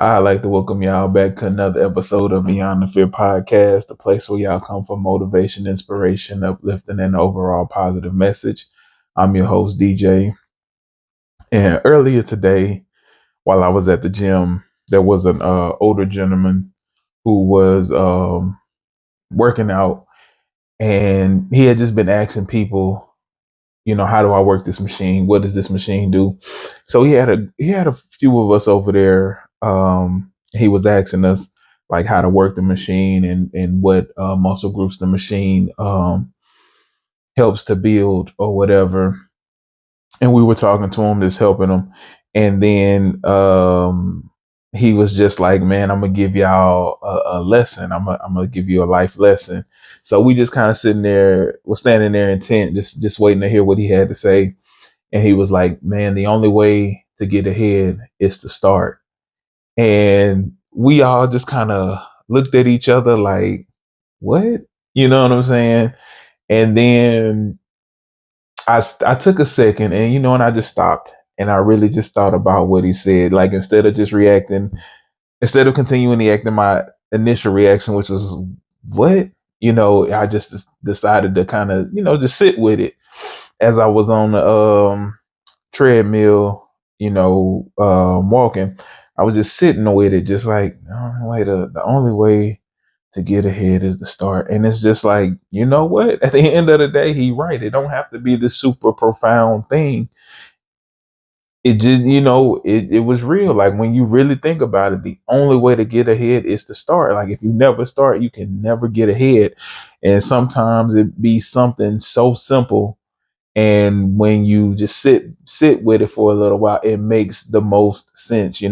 I'd like to welcome y'all back to another episode of Beyond the Fear podcast, the place where y'all come for motivation, inspiration, uplifting, and overall positive message. I'm your host, DJ. And earlier today, while I was at the gym, there was an older gentleman who was working out, and he had just been asking people, how do I work this machine? What does this machine do? So he had a few of us over there. He was asking us like how to work the machine and what muscle groups the machine helps to build or whatever. And we were talking to him, just helping him. And then he was just like, "Man, I'm gonna give y'all a lesson. I'm gonna give you a life lesson." So we just kind of sitting there, was standing there intent, just waiting to hear what he had to say. And he was like, "Man, the only way to get ahead is to start." And we all just kind of looked at each other like, "What?" You know what I'm saying? And then I took a second, and I just stopped and I really just thought about what he said. Like, instead of continuing to act in my initial reaction, which was, "What?" I just decided to kind of, just sit with it as I was on the treadmill, walking. I was just sitting with it, just like, the only way to get ahead is to start. And it's just like, you know what? At the end of the day, he right. It don't have to be this super profound thing. It just, it was real. Like when you really think about it, the only way to get ahead is to start. Like if you never start, you can never get ahead. And sometimes it be something so simple, and when you just sit with it for a little while, it makes the most sense.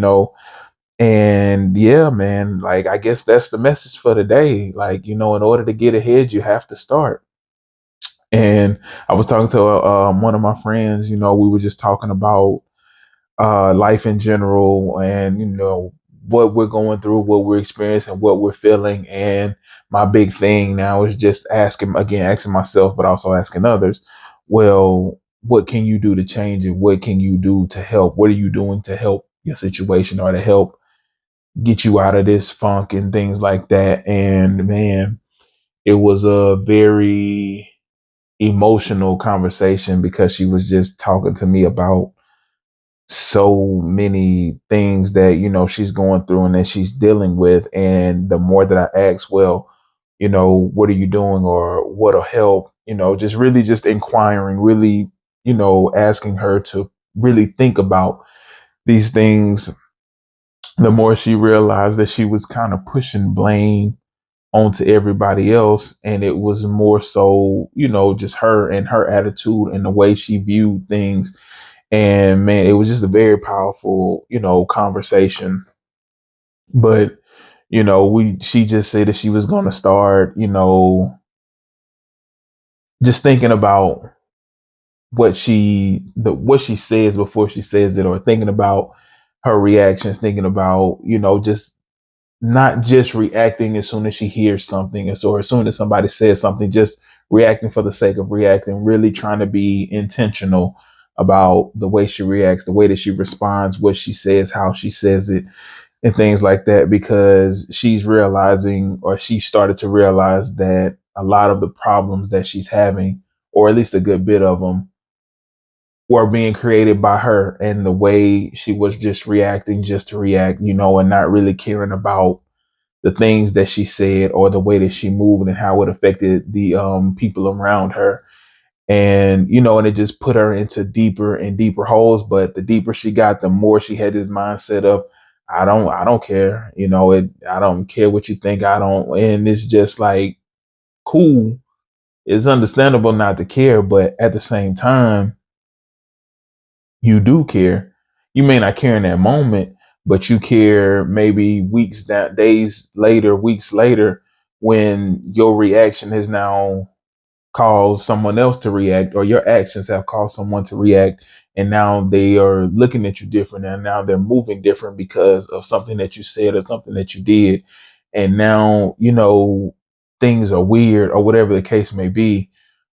And yeah, man, like I guess that's the message for today. Like, in order to get ahead, you have to start. And I was talking to one of my friends. We were just talking about life in general, and what we're going through, what we're experiencing, what we're feeling. And my big thing now is just asking myself, but also asking others, well, what can you do to change it? What can you do to help? What are you doing to help your situation or to help get you out of this funk and things like that? And man, it was a very emotional conversation because she was just talking to me about so many things that she's going through and that she's dealing with. And the more that I ask, well, what are you doing or what'll help, just really just inquiring, really, asking her to really think about these things. The more she realized that she was kind of pushing blame onto everybody else, and it was more so, just her and her attitude and the way she viewed things. And man, it was just a very powerful, conversation. But we she just said that she was going to start, just thinking about what she says before she says it, or thinking about her reactions, thinking about, just not just reacting as soon as she hears something, or as soon as somebody says something, just reacting for the sake of reacting, really trying to be intentional about the way she reacts, the way that she responds, what she says, how she says it, and things like that, because she's realizing, or she started to realize, that a lot of the problems that she's having, or at least a good bit of them, were being created by her, and the way she was just reacting just to react, and not really caring about the things that she said or the way that she moved and how it affected the people around her. And and it just put her into deeper and deeper holes. But the deeper she got, the more she had this mindset of, I don't care, I don't care what you think, I don't. And it's just like, cool, it's understandable not to care, but at the same time, you do care. You may not care in that moment, but you care maybe days later, weeks later, when your reaction has now caused someone else to react, or your actions have caused someone to react. And now they are looking at you different, and now they're moving different because of something that you said or something that you did. And now, things are weird, or whatever the case may be.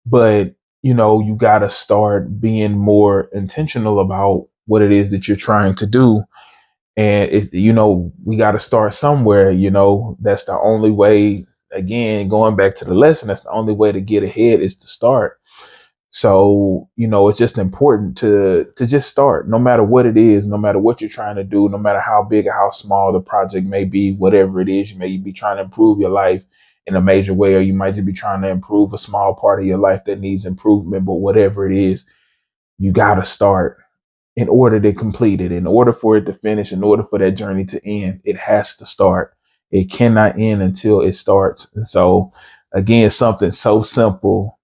But you got to start being more intentional about what it is that you're trying to do. And it's, we got to start somewhere. That's the only way. Again, going back to the lesson, that's the only way to get ahead is to start. So, it's just important to just start, no matter what it is, no matter what you're trying to do, no matter how big or how small the project may be, whatever it is. You may be trying to improve your life in a major way, or you might just be trying to improve a small part of your life that needs improvement. But whatever it is, you got to start in order to complete it, in order for it to finish, in order for that journey to end. It has to start. It cannot end until it starts. And so, again, something so simple,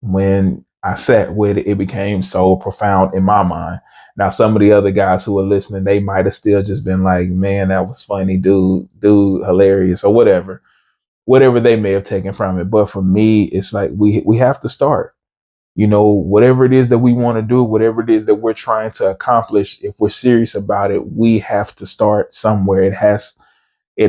when I sat with it, it became so profound in my mind. Now, some of the other guys who were listening, they might have still just been like, man, that was funny, dude, hilarious, or whatever they may have taken from it. But for me, it's like we have to start. Whatever it is that we want to do, whatever it is that we're trying to accomplish, if we're serious about it, we have to start somewhere. It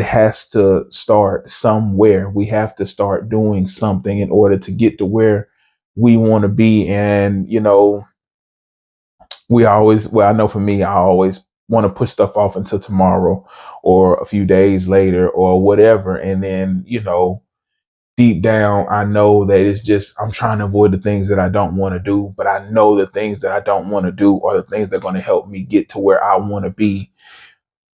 has to start somewhere. We have to start doing something in order to get to where we want to be. And, I know for me, I always want to push stuff off until tomorrow or a few days later or whatever. And then, deep down, I know that it's just, I'm trying to avoid the things that I don't want to do, but I know the things that I don't want to do are the things that are going to help me get to where I want to be.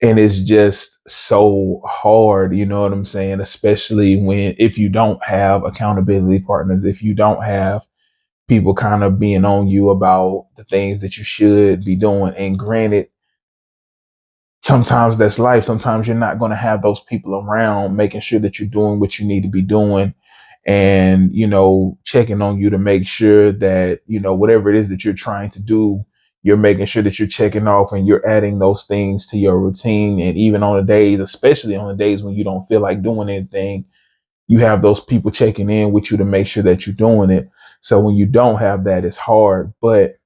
And it's just so hard, you know what I'm saying? Especially if you don't have accountability partners, if you don't have people kind of being on you about the things that you should be doing. And granted, sometimes that's life. Sometimes you're not going to have those people around making sure that you're doing what you need to be doing, and, checking on you to make sure that, whatever it is that you're trying to do, you're making sure that you're checking off and you're adding those things to your routine. And even on the days, especially on the days when you don't feel like doing anything, you have those people checking in with you to make sure that you're doing it. So when you don't have that, it's hard. But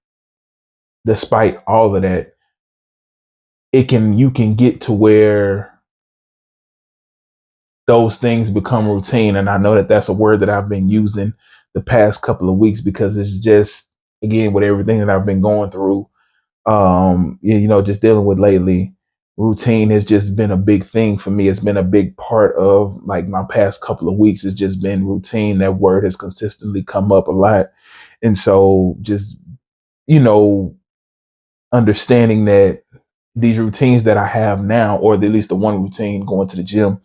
despite all of that, you can get to where those things become routine. And I know that that's a word that I've been using the past couple of weeks, because it's just, again, with everything that I've been going through, just dealing with lately, routine has just been a big thing for me. It's been a big part of like my past couple of weeks. It's just been routine. That word has consistently come up a lot. And so just, you know, understanding that these routines that I have now, or at least the one routine, going to the gym,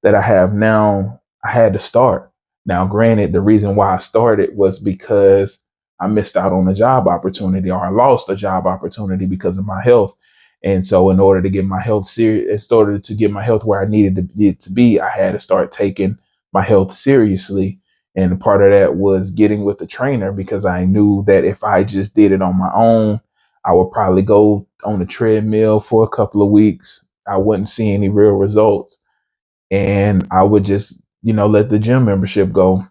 that I have now, I had to start. Now, granted, the reason why I started was because I missed out on a job opportunity, or I lost a job opportunity because of my health. And so, in order to get my health serious, in order to get my health where I needed it to be, I had to start taking my health seriously. And part of that was getting with a trainer, because I knew that if I just did it on my own, I would probably go on the treadmill for a couple of weeks. I wouldn't see any real results, and I would just, let the gym membership go,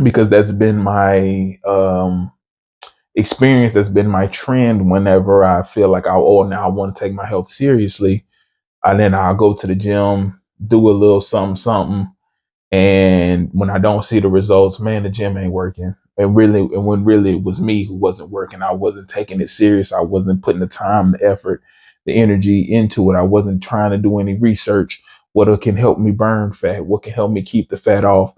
because that's been my experience. That's been my trend. Whenever I feel like now I want to take my health seriously, and then I'll go to the gym, do a little something, something, and when I don't see the results, man, the gym ain't working. And when really it was me who wasn't working, I wasn't taking it serious. I wasn't putting the time, the effort, the energy into it. I wasn't trying to do any research. What can help me burn fat? What can help me keep the fat off?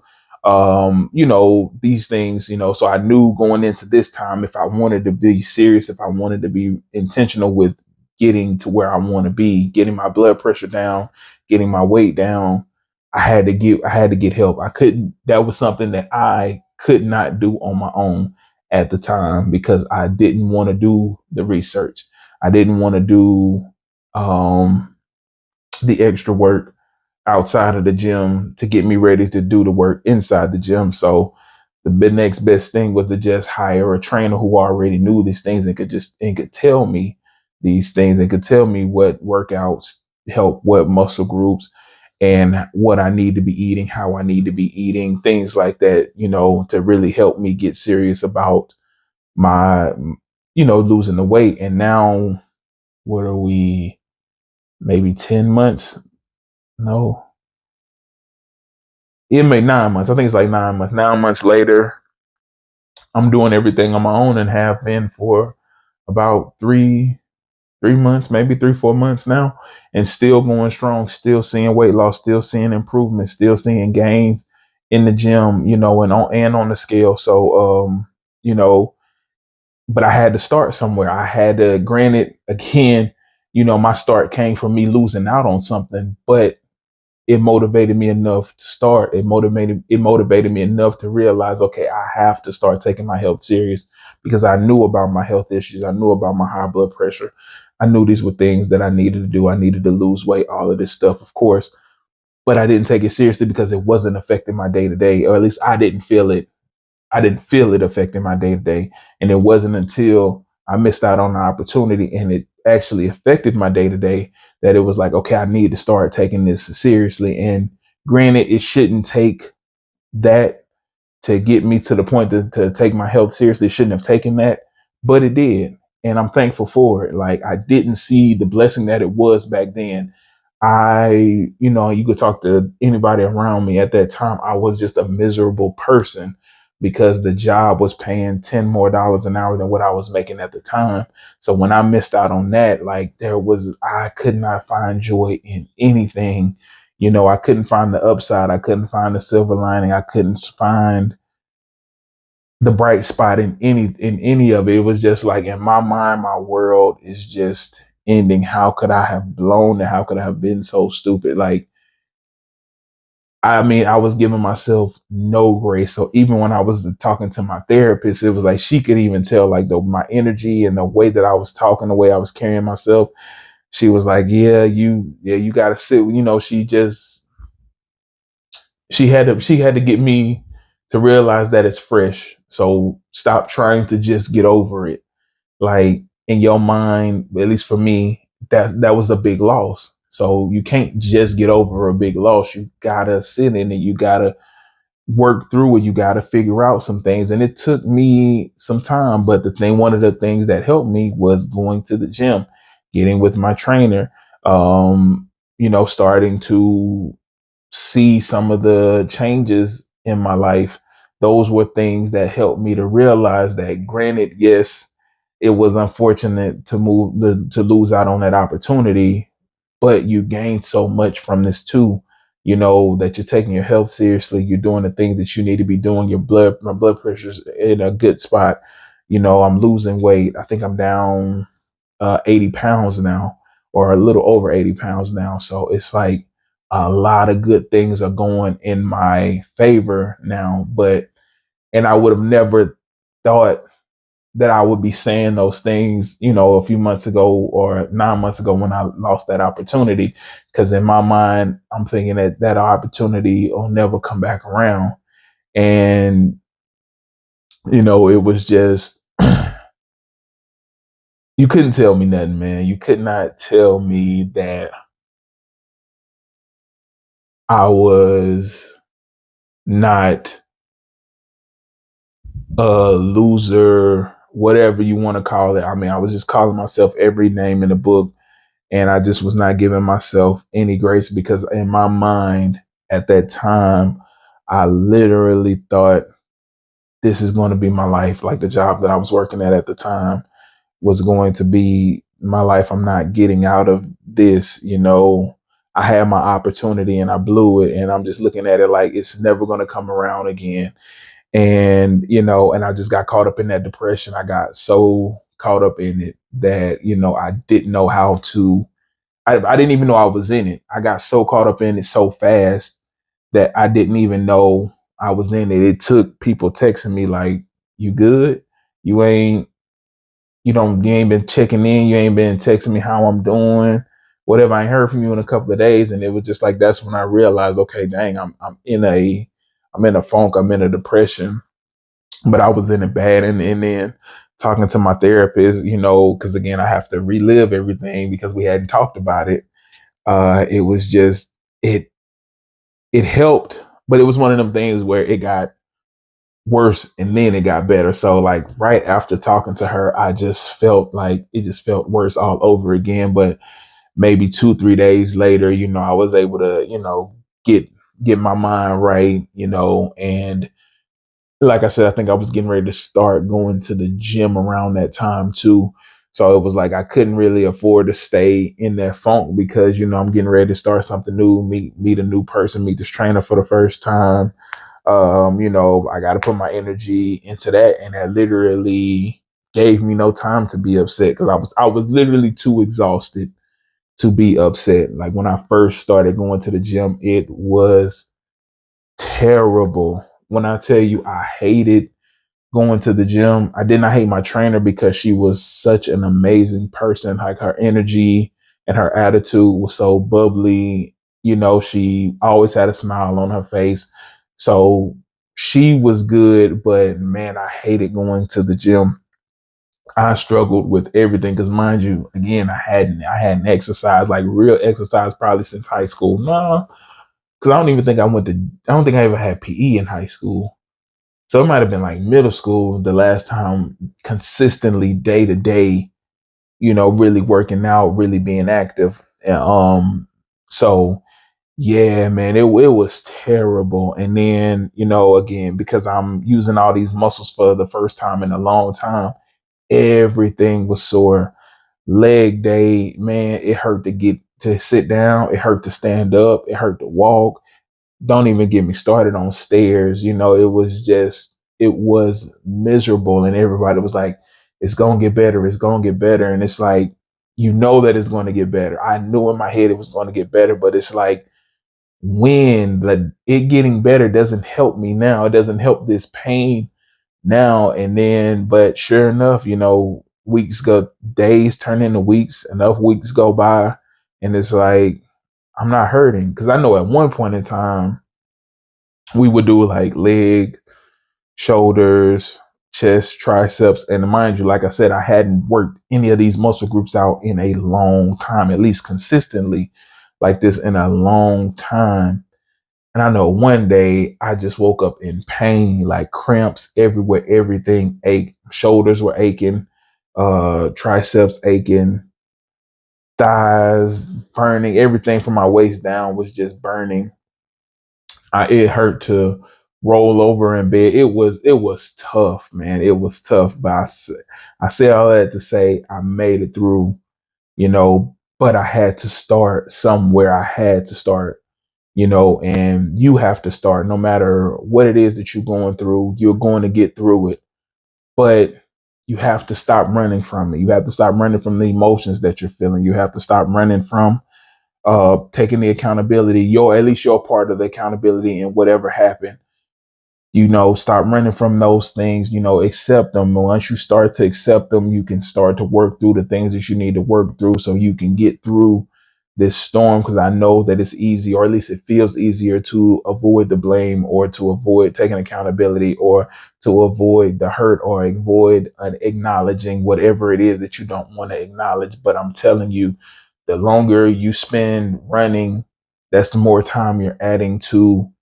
These things, so I knew going into this time, if I wanted to be serious, if I wanted to be intentional with getting to where I want to be, getting my blood pressure down, getting my weight down, I had to get help. I couldn't, that was something that I could not do on my own at the time, because I didn't want to do the research. I didn't want to do um the extra work outside of the gym to get me ready to do the work inside the gym. So the next best thing was to just hire a trainer who already knew these things and could tell me these things, and could tell me what workouts help, what muscle groups, and what I need to be eating, how I need to be eating, things like that, to really help me get serious about my, losing the weight. And now, what are we, maybe 10 months? No, it may 9 months. I think it's like 9 months. 9 months later, I'm doing everything on my own, and have been for about 3 months, maybe 3, 4 months now, and still going strong, still seeing weight loss, still seeing improvement, still seeing gains in the gym, and on the scale. So, you know, but I had to start somewhere. I had to, granted, again, my start came from me losing out on something, but it motivated me enough to start. It motivated me enough to realize, okay, I have to start taking my health serious because I knew about my health issues. I knew about my high blood pressure. I knew these were things that I needed to do. I needed to lose weight, all of this stuff, of course, but I didn't take it seriously because it wasn't affecting my day to day, or at least I didn't feel it affecting my day to day. And it wasn't until I missed out on the opportunity and it actually affected my day to day that it was like, okay, I need to start taking this seriously. And granted, it shouldn't take that to get me to the point to take my health seriously. It shouldn't have taken that, but it did. And I'm thankful for it. Like, I didn't see the blessing that it was back then. You could talk to anybody around me at that time. I was just a miserable person because the job was paying $10 more an hour than what I was making at the time. So when I missed out on that, like, I could not find joy in anything. I couldn't find the upside. I couldn't find the silver lining. I couldn't find the bright spot in any of it. It was just like, in my mind, my world is just ending. How could I have blown it? How could I have been so stupid? Like, I mean, I was giving myself no grace. So even when I was talking to my therapist, it was like she could even tell, like, my energy and the way that I was talking, the way I was carrying myself. She was like, you got to sit. She had to get me to realize that it's fresh. So stop trying to just get over it. Like, in your mind, at least for me, that was a big loss. So you can't just get over a big loss. You gotta sit in it. You gotta work through it. You gotta figure out some things. And it took me some time. But one of the things that helped me was going to the gym, getting with my trainer, starting to see some of the changes in my life. Those were things that helped me to realize that, granted, yes, it was unfortunate to lose out on that opportunity, but you gain so much from this too. That you're taking your health seriously. You're doing the things that you need to be doing. My blood pressure's in a good spot. I'm losing weight. I think I'm down 80 pounds now, or a little over 80 pounds now. So it's like a lot of good things are going in my favor now. And I would have never thought that I would be saying those things, a few months ago or 9 months ago when I lost that opportunity. Because in my mind, I'm thinking that opportunity will never come back around. And, it was just, you couldn't tell me nothing, man. You could not tell me that I was not a loser, whatever you want to call it. I mean, I was just calling myself every name in the book, and I just was not giving myself any grace because in my mind at that time, I literally thought this is going to be my life. Like, the job that I was working at the time was going to be my life. I'm not getting out of this. I had my opportunity and I blew it, and I'm just looking at it like it's never going to come around again. And I just got caught up in that depression. I got so caught up in it that, I didn't know how to, I didn't even know I was in it. I got so caught up in it so fast that I didn't even know I was in it. It took people texting me like, you good? You ain't, you ain't been checking in. You ain't been texting me how I'm doing. Whatever. I ain't heard from you in a couple of days. And it was just like, that's when I realized, okay, dang, I'm in a funk. I'm in a depression, but I was in it bad. And then talking to my therapist, because again, I have to relive everything because we hadn't talked about it. It was just, it helped, but it was one of them things where it got worse and then it got better. So, like, right after talking to her, I just felt like it just felt worse all over again. But maybe 2, 3 days later, I was able to, get my mind right, and like I said, I think I was getting ready to start going to the gym around that time too. So it was like I couldn't really afford to stay in that funk because, I'm getting ready to start something new, meet a new person, meet this trainer for the first time. I got to put my energy into that, and that literally gave me no time to be upset because I was literally too exhausted to be upset. Like when I first started going to the gym, it was terrible. When I tell you I hated going to the gym, I did not hate my trainer because she was such an amazing person. Like her energy and her attitude was so bubbly. She always had a smile on her face. So she was good, but man, I hated going to the gym. I struggled with everything because, mind you, again, I hadn't exercised like real exercise probably since high school. No, because I don't think I ever had PE in high school. So it might have been like middle school the last time consistently day to day, really working out, really being active. So yeah, man, it was terrible. And then, again, because I'm using all these muscles for the first time in a long time, everything was sore. Leg day, man, it hurt to sit down, it hurt to stand up, it hurt to walk. Don't even get me started on stairs. It was miserable. And everybody was like, it's going to get better. It's going to get better. And it's like, that it's going to get better. I knew in my head it was going to get better, but it's like, when like it getting better doesn't help me now. It doesn't help this pain now. And then, but sure enough, days turn into weeks, enough weeks go by, and it's like, I'm not hurting. Cause I know at one point in time, we would do like leg, shoulders, chest, triceps. And mind you, like I said, I hadn't worked any of these muscle groups out in a long time, at least consistently like this in a long time. And I know one day I just woke up in pain, like cramps everywhere, everything ached. Shoulders were aching, triceps aching, thighs burning, everything from my waist down was just burning. It hurt to roll over in bed. It was tough, man. It was tough, but I say all that to say I made it through, but I had to start somewhere. I had to start, and you have to start no matter what it is that you're going through. You're going to get through it, but you have to stop running from it. You have to stop running from the emotions that you're feeling. You have to stop running from taking the accountability, at least your part of the accountability in whatever happened. Start running from those things, accept them. Once you start to accept them, you can start to work through the things that you need to work through so you can get through this storm. Because I know that it's easy, or at least it feels easier, to avoid the blame or to avoid taking accountability or to avoid the hurt or avoid acknowledging whatever it is that you don't want to acknowledge. But I'm telling you, the longer you spend running, that's the more time you're adding to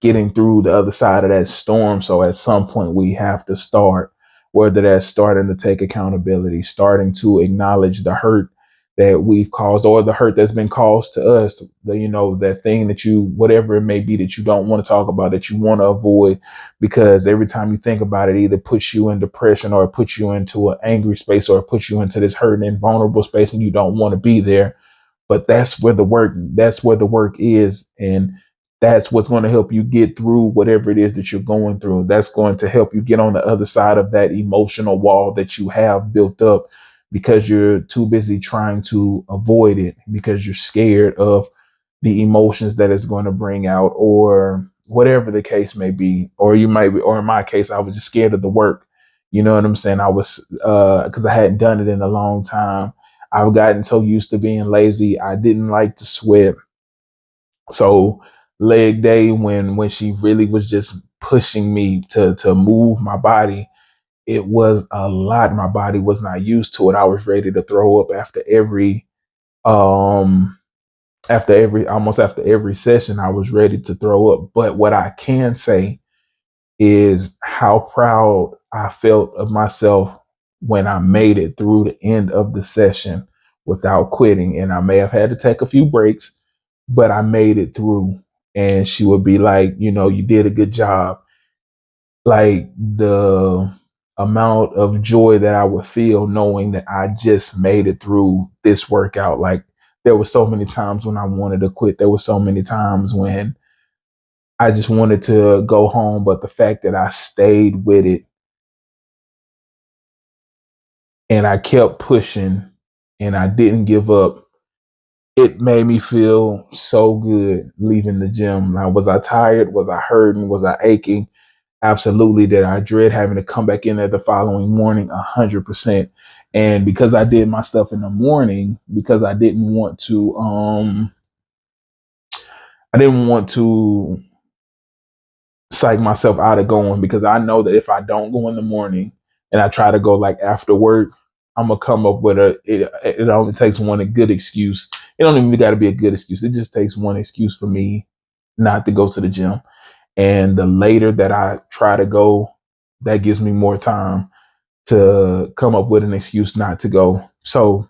getting through the other side of that storm. So at some point we have to start, whether that's starting to take accountability, starting to acknowledge the hurt that we've caused or the hurt that's been caused to us, that thing that whatever it may be that you don't want to talk about, that you want to avoid, because every time you think about it, either puts you in depression or it puts you into an angry space or it puts you into this hurt and vulnerable space and you don't want to be there. But that's where the work is. And that's what's going to help you get through whatever it is that you're going through. That's going to help you get on the other side of that emotional wall that you have built up because you're too busy trying to avoid it, because you're scared of the emotions that it's going to bring out, or whatever the case may be. Or you might be, or in my case, I was just scared of the work. You know what I'm saying? I was, because I hadn't done it in a long time. I've gotten so used to being lazy. I didn't like to sweat. So leg day, when she really was just pushing me to move my body, it was a lot. My body was not used to it. I was ready to throw up um after every session. I was ready to throw up. But what I can say is how proud I felt of myself when I made it through the end of the session without quitting. And I may have had to take a few breaks, but I made it through. And she would be like, you did a good job. Like amount of joy that I would feel knowing that I just made it through this workout. Like there were so many times when I wanted to quit. There were so many times when I just wanted to go home. But the fact that I stayed with it and I kept pushing and I didn't give up, it made me feel so good leaving the gym. Now, was I tired? Was I hurting? Was I aching? Absolutely. Did I dread having to come back in there the following morning? 100%. And because I did my stuff in the morning, because I didn't want to psych myself out of going, because I know that if I don't go in the morning and I try to go like after work, I'm gonna come up with it only takes one a good excuse. It don't even got to be a good excuse. It just takes one excuse for me not to go to the gym. And the later that I try to go, that gives me more time to come up with an excuse not to go. So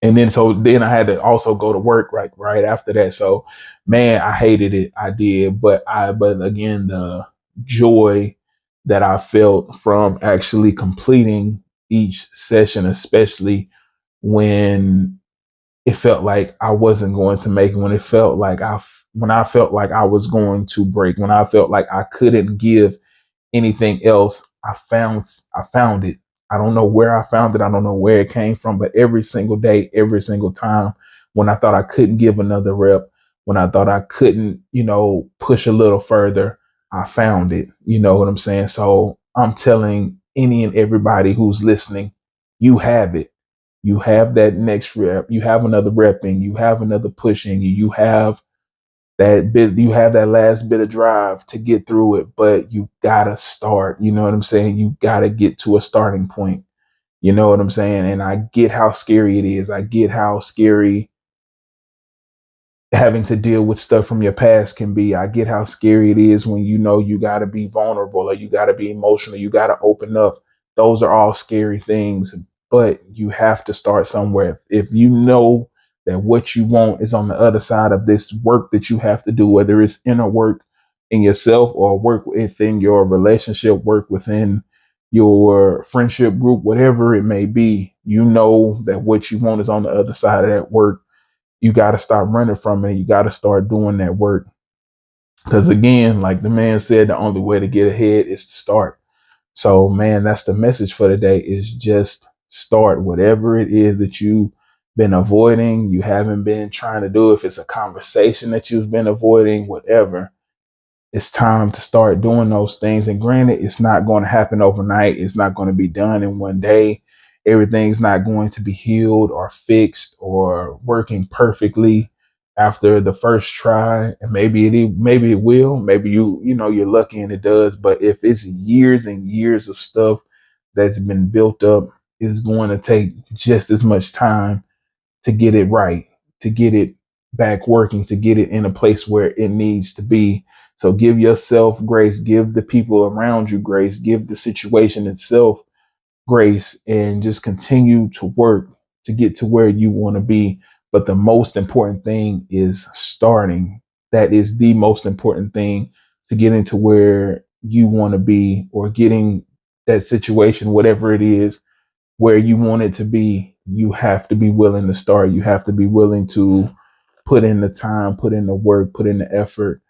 then I had to also go to work right after that. So man, I hated it. I did. But again, the joy that I felt from actually completing each session, especially when it felt like I wasn't going to make it, when I felt like I was going to break, when I felt like I couldn't give anything else, I found it. I don't know where I found it. I don't know where it came from, but every single day, every single time, when I thought I couldn't give another rep, when I thought I couldn't, push a little further, I found it. You know what I'm saying? So I'm telling any and everybody who's listening, you have it. You have that next rep. You have another rep in you. Have another push in you. You have that last bit of drive to get through it, but you gotta start. You know what I'm saying? You gotta get to a starting point. You know what I'm saying? And I get how scary it is. I get how scary having to deal with stuff from your past can be. I get how scary it is when you know you got to be vulnerable or you got to be emotional, you got to open up. Those are all scary things, but you have to start somewhere. If you know that what you want is on the other side of this work that you have to do, whether it's inner work in yourself or work within your relationship, work within your friendship group, whatever it may be, you know that what you want is on the other side of that work. You got to stop running from it. You got to start doing that work. Because again, like the man said, the only way to get ahead is to start. So, man, that's the message for today is just start whatever it is that you've been avoiding. You haven't been trying to do. If it's a conversation that you've been avoiding, whatever, it's time to start doing those things. And granted, it's not going to happen overnight. It's not going to be done in one day. Everything's not going to be healed or fixed or working perfectly after the first try. And maybe it will. Maybe you're lucky and it does. But if it's years and years of stuff that's been built up, it's going to take just as much time to get it right, to get it back working, to get it in a place where it needs to be. So give yourself grace, give the people around you grace, give the situation itself grace, and just continue to work to get to where you want to be. But the most important thing is starting. That is the most important thing to get into where you want to be or getting that situation, whatever it is, where you want it to be. You have to be willing to start. You have to be willing to put in the time, put in the work, put in the effort,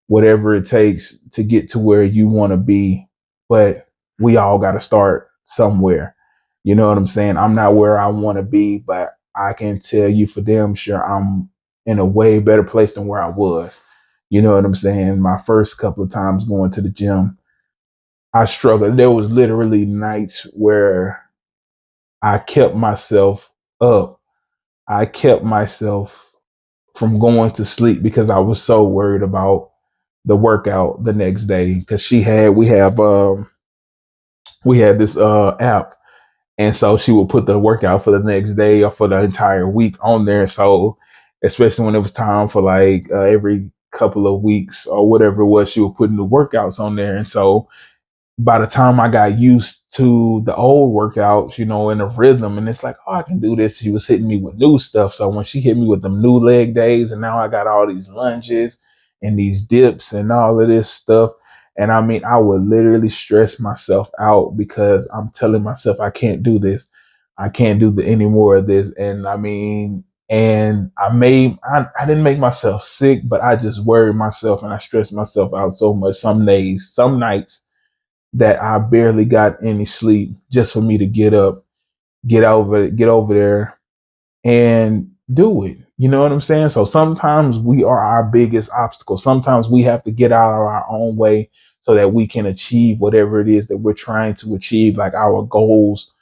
whatever it takes to get to where you want to be. But we all got to start somewhere. You know what I'm saying? I'm not where I want to be, but I can tell you for damn sure I'm in a way better place than where I was. You know what I'm saying? My first couple of times going to the gym, I struggled. There was literally nights where I kept myself up. I kept myself from going to sleep because I was so worried about the workout the next day. Because we had this app, and so she would put the workout for the next day or for the entire week on there. So especially when it was time for like every couple of weeks or whatever it was, she would put new workouts on there. And so by the time I got used to the old workouts, in a rhythm, and it's like, oh, I can do this. She was hitting me with new stuff. So when she hit me with them new leg days, and now I got all these lunges and these dips and all of this stuff, And I mean, I would literally stress myself out because I'm telling myself I can't do this. I can't do any more of this. And I mean, and I didn't make myself sick, but I just worried myself and I stressed myself out so much some days, some nights that I barely got any sleep just for me to get up, get over there and do it. You know what I'm saying? So sometimes we are our biggest obstacle. Sometimes we have to get out of our own way so that we can achieve whatever it is that we're trying to achieve, like our goals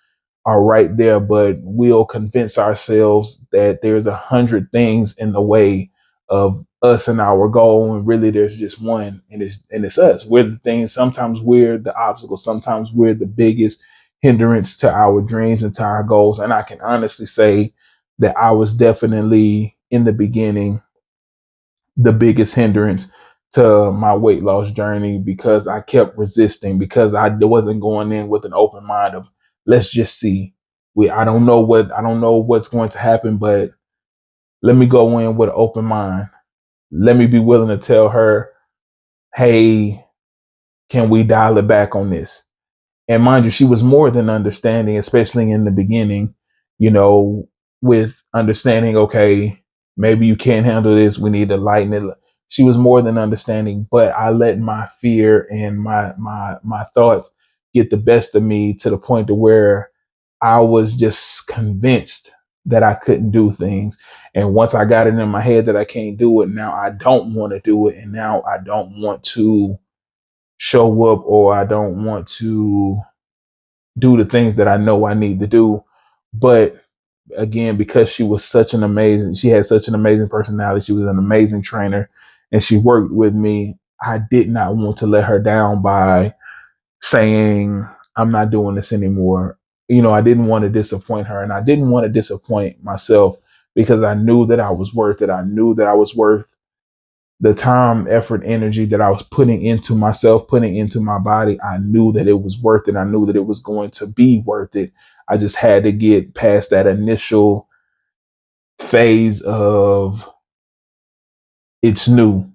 are right there, but we'll convince ourselves that there's 100 things in the way of us and our goal, and really there's just one, and it's us. We're the thing. Sometimes we're the obstacle. Sometimes we're the biggest hindrance to our dreams and to our goals. And I can honestly say that I was definitely in the beginning the biggest hindrance to my weight loss journey because I kept resisting because I wasn't going in with an open mind of let's just see. I don't know what's going to happen, but let me go in with an open mind. Let me be willing to tell her, hey, can we dial it back on this? And mind you, she was more than understanding, especially in the beginning, you know, with understanding, okay, maybe you can't handle this. We need to lighten it. She was more than understanding, but I let my fear and my thoughts get the best of me to the point to where I was just convinced that I couldn't do things. And once I got it in my head that I can't do it, now I don't want to do it. And now I don't want to show up, or I don't want to do the things that I know I need to do. But again, because she had such an amazing personality, she was an amazing trainer, and she worked with me. I did not want to let her down by saying, I'm not doing this anymore. You know, I didn't want to disappoint her, and I didn't want to disappoint myself because I knew that I was worth it. I knew that I was worth the time, effort, energy that I was putting into myself, putting into my body. I knew that it was worth it. I knew that it was going to be worth it. I just had to get past that initial phase of it's new.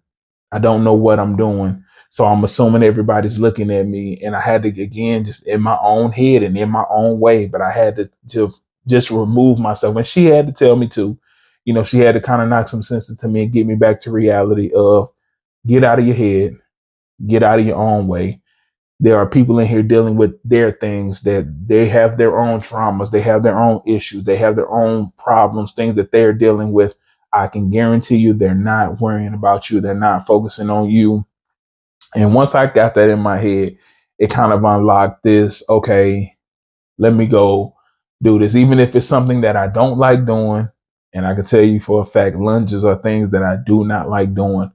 I don't know what I'm doing. So I'm assuming everybody's looking at me. And I had to, again, just in my own head and in my own way, but I had to just remove myself. And she had to tell me to, you know, she had to kind of knock some sense into me and get me back to reality of get out of your head, get out of your own way. There are people in here dealing with their things, that they have their own traumas, they have their own issues, they have their own problems, things that they're dealing with. I can guarantee you they're not worrying about you. They're not focusing on you. And once I got that in my head, it kind of unlocked this, okay, let me go do this. Even if it's something that I don't like doing. And I can tell you for a fact, lunges are things that I do not like doing.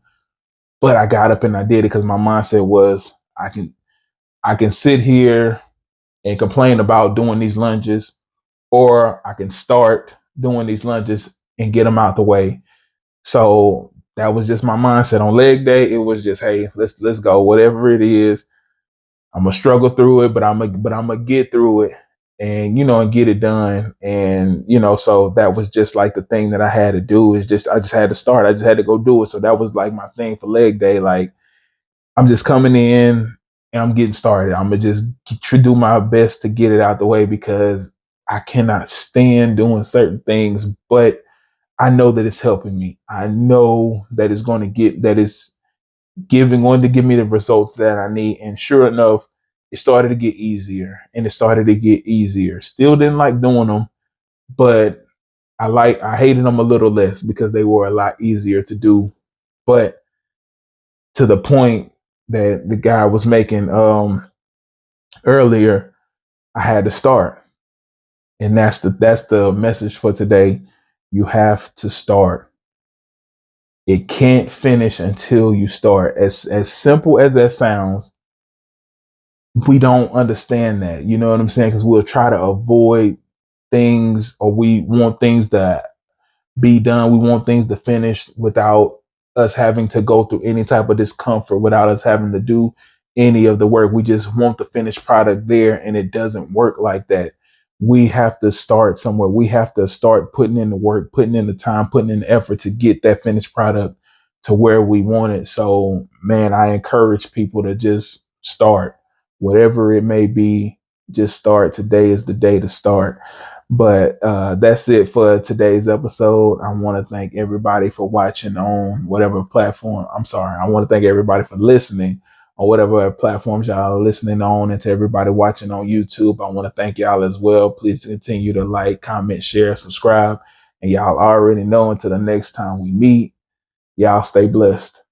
But I got up and I did it because my mindset was I can sit here and complain about doing these lunges, or I can start doing these lunges and get them out the way. So that was just my mindset on leg day. It was just, hey, let's go. Whatever it is, I'm gonna struggle through it, but I'm gonna get through it, and and get it done. And so that was just like the thing that I had to do. Is just I just had to start. I just had to go do it. So that was like my thing for leg day. Like I'm just coming in and I'm getting started. I'm gonna just do my best to get it out the way because I cannot stand doing certain things, but I know that it's helping me. I know that it's going to give me the results that I need. And sure enough, it started to get easier and it started to get easier. Still didn't like doing them, but I hated them a little less because they were a lot easier to do. But to the point that the guy was making earlier, I had to start. And that's the message for today. You have to start. It can't finish until you start. As simple as that sounds, we don't understand that. You know what I'm saying? Because we'll try to avoid things, or we want things to be done. We want things to finish without us having to go through any type of discomfort, without us having to do any of the work. We just want the finished product there, and it doesn't work like that. We have to start somewhere. We have to start putting in the work, putting in the time, putting in the effort to get that finished product to where we want it. So, man, I encourage people to just start, whatever it may be. Just start. Today is the day to start. But that's it for today's episode. I want to thank everybody for watching on whatever platform. I'm sorry. I want to thank everybody for listening on whatever platforms y'all are listening on, and to everybody watching on YouTube. I want to thank y'all as well. Please continue to like, comment, share, subscribe. And y'all already know, until the next time we meet, y'all stay blessed.